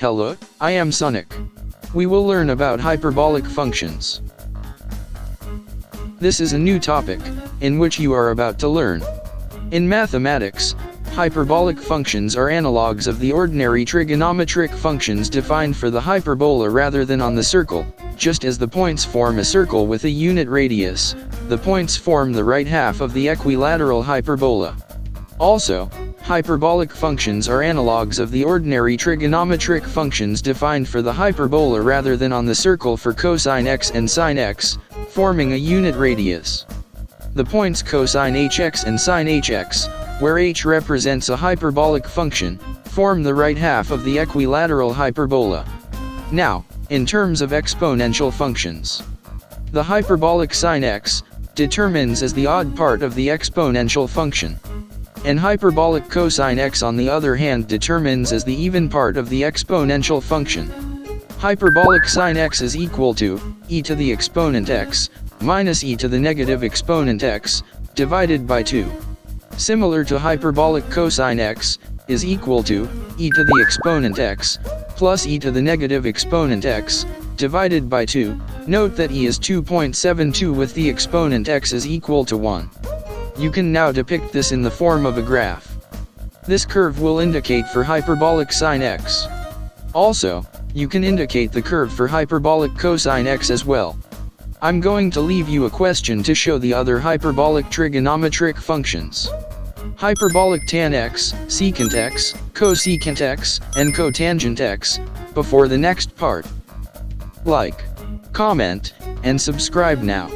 Hello, I am Sonic. We will learn about hyperbolic functions. This is a new topic, in which you are about to learn. In mathematics, hyperbolic functions are analogues of the ordinary trigonometric functions defined for the hyperbola rather than on the circle. Just as the points form a circle with a unit radius, the points form the right half of the equilateral hyperbola. Also, hyperbolic functions are analogues of the ordinary trigonometric functions defined for the hyperbola rather than on the circle for cosine x and sine x, forming a unit radius. The points cosine hx and sine hx, where h represents a hyperbolic function, form the right half of the equilateral hyperbola. Now, in terms of exponential functions, the hyperbolic sine x determines as the odd part of the exponential function, and hyperbolic cosine x on the other hand determines as the even part of the exponential function. Hyperbolic sine x is equal to e to the exponent x minus e to the negative exponent x divided by 2. Similar to hyperbolic cosine x is equal to e to the exponent x plus e to the negative exponent x divided by 2. Note that e is 2.72 with the exponent x is equal to 1. You can now depict this in the form of a graph. This curve will indicate for hyperbolic sine x. Also, you can indicate the curve for hyperbolic cosine x as well. I'm going to leave you a question to show the other hyperbolic trigonometric functions. Hyperbolic tan x, secant x, cosecant x, and cotangent x, before the next part. Like, comment, and subscribe now.